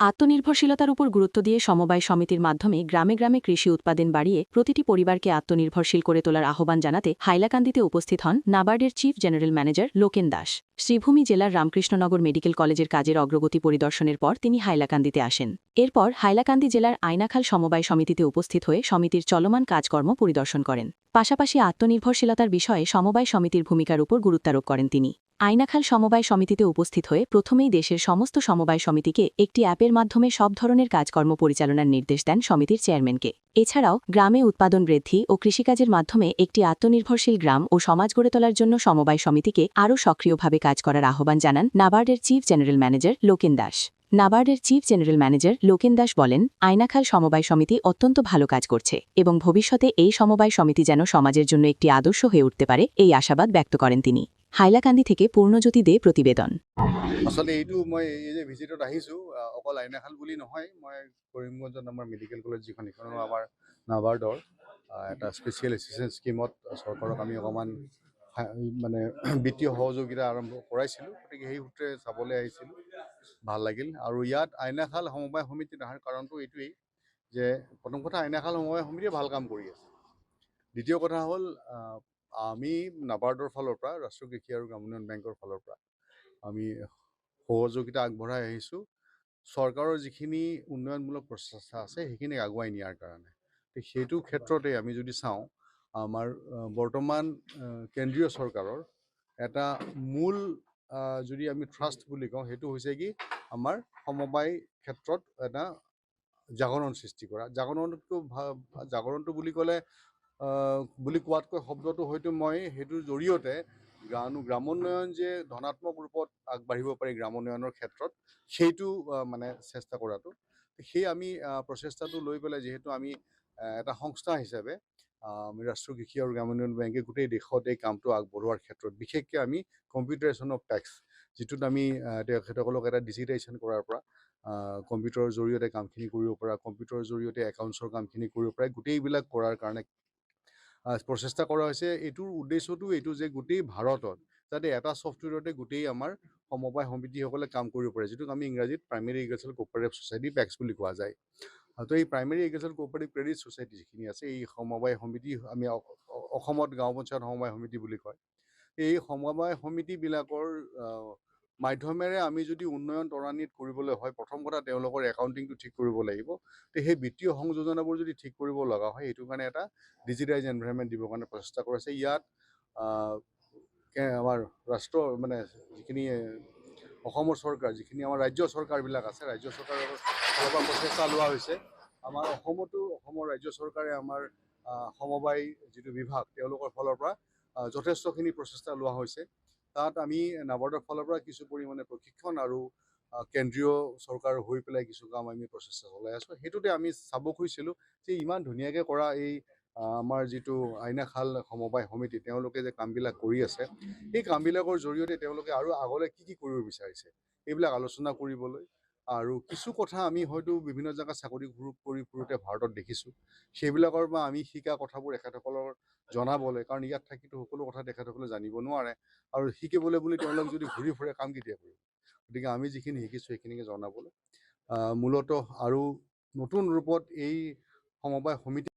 আত্মনির্ভরশীলতার উপর গুরুত্ব দিয়ে সমবায় সমিতির মাধ্যমে গ্রামে গ্রামে কৃষি উৎপাদন বাড়িয়ে প্রতিটি পরিবারকে আত্মনির্ভরশীল করে তোলার আহ্বান জানাতে হাইলাকান্দিতে উপস্থিত হন নাবার্ডের চিফ জেনারেল ম্যানেজার লোকেন দাস। শ্রীভূমি জেলার রামকৃষ্ণনগর মেডিকেল কলেজের কাজের অগ্রগতি পরিদর্শনের পর তিনি হাইলাকান্দিতে আসেন। এরপর হাইলাকান্দি জেলার আয়নাখাল সমবায় সমিতিতে উপস্থিত হয়ে সমিতির চলমান কাজকর্ম পরিদর্শন করেন। পাশাপাশি আত্মনির্ভরশীলতার বিষয়ে সমবায় সমিতির ভূমিকার উপর গুরুত্বারোপ করেন তিনি। আয়নাখাল সমবায় সমিতিতে উপস্থিত হয়ে প্রথমেই দেশের সমস্ত সমবায় সমিতিকে একটি অ্যাপের মাধ্যমে সব ধরনের কাজকর্ম পরিচালনার নির্দেশ দেন সমিতির চেয়ারম্যানকে। এছাড়াও গ্রামে উৎপাদন বৃদ্ধি ও কৃষিকাজের মাধ্যমে একটি আত্মনির্ভরশীল গ্রাম ও সমাজ গড়ে তোলার জন্য সমবায় সমিতিকে আরও সক্রিয়ভাবে কাজ করার আহ্বান জানান নাবার্ডের চিফ জেনারেল ম্যানেজার লোকেন দাস। নাবার্ডের চিফ জেনারেল ম্যানেজার লোকেন দাস বলেন, আয়নাখাল সমবায় সমিতি অত্যন্ত ভালো কাজ করছে এবং ভবিষ্যতে এই সমবায় সমিতি যেন সমাজের জন্য একটি আদর্শ হয়ে উঠতে পারে এই আশাবাদ ব্যক্ত করেন তিনি। হাইলাকান্দি থেকে পূর্ণজ্যোতি দে প্রতিবেদন। আসলে এইটো মই এই যে ভিজিটত আহিছোঁ অকল আইনাখাল বুলি নহয়, মই কৰিমগঞ্জত আমাৰ মেডিকেল কলেজ যিখন সেইখনো আমাৰ নাবাৰ্ডৰ এটা স্পেচিয়েল এচিষ্টেঞ্চ স্কিমত চৰকাৰক আমি অকণমান মানে বিত্তীয় সহযোগিতা আৰম্ভ কৰাইছিলোঁ, গতিকে সেই সূত্ৰে চাবলৈ আহিছিলোঁ, ভাল লাগিল। আৰু ইয়াত আইনাখাল সমবায় সমিতিত অহাৰ কাৰণটো এইটোৱেই যে প্ৰথম কথা আইনাখাল সমবায় সমিতিয়ে ভাল কাম কৰি আছে। দ্বিতীয় কথা হ'ল আমি নাবাৰ্ডৰ ফালৰ পৰা ৰাষ্ট্ৰীয় কৃষি আৰু গ্ৰামীণ উন্নয়ন বেংকৰ ফালৰ পৰা আমি সহযোগিতা আগবঢ়াই আহিছোঁ চৰকাৰৰ যিখিনি উন্নয়নমূলক প্ৰচেষ্টা আছে সেইখিনিক আগুৱাই নিয়াৰ কাৰণে। সেইটো ক্ষেত্ৰতে আমি যদি চাওঁ, আমাৰ বৰ্তমান কেন্দ্ৰীয় চৰকাৰৰ এটা মূল যদি আমি ট্ৰাষ্ট বুলি কওঁ, সেইটো হৈছে কি আমাৰ সমবায় ক্ষেত্ৰত এটা জাগৰণ সৃষ্টি কৰা। জাগৰণটো বুলি ক'লে বুলি কোৱাতকৈ শব্দটো হয়তো মই সেইটোৰ জৰিয়তে গ্ৰামোন্নয়ন যে ধনাত্মক ৰূপত আগবাঢ়িব পাৰি গ্ৰামোন্নয়নৰ ক্ষেত্ৰত, সেইটো মানে চেষ্টা কৰাটো। সেই আমি প্ৰচেষ্টাটো লৈ পেলাই যিহেতু আমি এটা সংস্থা হিচাপে ৰাষ্ট্ৰীয় কৃষি আৰু গ্ৰামীণ উন্নয়ন বেংকে গোটেই দেশত এই কামটো আগবঢ়োৱাৰ ক্ষেত্ৰত বিশেষকৈ আমি কম্পিউটাৰেশ্যন অফ টেক্স, যিটোত আমি তেখেতসকলক এটা ডিজিটাইজেশ্যন কৰাৰ পৰা কম্পিউটাৰৰ জৰিয়তে কামখিনি কৰিব পৰা, কম্পিউটাৰৰ জৰিয়তে একাউণ্টছৰ কামখিনি কৰিব পাৰে, গোটেইবিলাক কৰাৰ কাৰণে প্ৰচেষ্টা কৰা হৈছে। এইটোৰ উদ্দেশ্যটো এইটো যে গোটেই ভাৰতত যাতে এটা ছফ্টৱেৰতে গোটেই আমাৰ সমবায় সমিতিসকলে কাম কৰিব পাৰে, যিটোক আমি ইংৰাজীত primary agricultural cooperative society pecks বুলি কোৱা যায়। তো এই primary agricultural cooperative credit society যিখিনি আছে, এই সমবায় সমিতি আমি অসমত গাঁও পঞ্চায়ত সমবায় সমিতি বুলি কয়। এই সমবায় সমিতিবিলাকৰ মাধ্যমেৰে আমি যদি উন্নয়ন ত্বৰান্বিত কৰিবলৈ হয়, প্ৰথম কথা তেওঁলোকৰ একাউণ্টিংটো ঠিক কৰিব লাগিব। তো সেই বিত্তীয় সংযোজনাবোৰ যদি ঠিক কৰিব লগা হয়, এইটো কাৰণে এটা ডিজিটাইজ এনভাইৰনমেণ্ট দিবৰ কাৰণে প্ৰচেষ্টা কৰিছে। ইয়াত আমাৰ ৰাষ্ট্ৰ মানে যিখিনি অসমৰ চৰকাৰ, যিখিনি আমাৰ ৰাজ্য চৰকাৰবিলাক আছে, ৰাজ্য চৰকাৰৰ ফালৰ পৰা প্ৰচেষ্টা লোৱা হৈছে। আমাৰ অসমৰ ৰাজ্য চৰকাৰে আমাৰ সমবায় যিটো বিভাগ, তেওঁলোকৰ ফালৰ পৰা যথেষ্টখিনি প্ৰচেষ্টা লোৱা হৈছে। তাত আমি নাবাৰ্ডৰ ফালৰ পৰা কিছু পৰিমাণে প্ৰশিক্ষণ আৰু কেন্দ্ৰীয় চৰকাৰ হৈ পেলাই কিছু কাম আমি প্ৰচেষ্টা চলাই আছোঁ। সেইটোতে আমি চাব খুজিছিলোঁ যে ইমান ধুনীয়াকৈ কৰা এই আমাৰ যিটো আইনাখাল সমবায় সমিতি, তেওঁলোকে যে কামবিলাক কৰি আছে, এই কামবিলাকৰ জৰিয়তে তেওঁলোকে আৰু আগলৈ কি কি কৰিব বিচাৰিছে এইবিলাক আলোচনা কৰিবলৈ। আৰু কিছু কথা আমি হয়তো বিভিন্ন জেগাত চাকৰি কৰি ফুৰোঁতে ভাৰতত দেখিছোঁ, সেইবিলাকৰ পৰা আমি শিকা কথাবোৰ তেখেতসকলৰ জনাবলৈ, কাৰণ ইয়াত থাকিতো সকলো কথা তেখেতসকলে জানিব নোৱাৰে, আৰু শিকিবলৈ বুলি তেওঁলোক যদি ঘূৰি ফুৰে কাম কেতিয়া কৰিব। গতিকে আমি যিখিনি শিকিছোঁ সেইখিনিকে জনাবলৈ মূলতঃ আৰু নতুন ৰূপত এই সমবায় সমিতি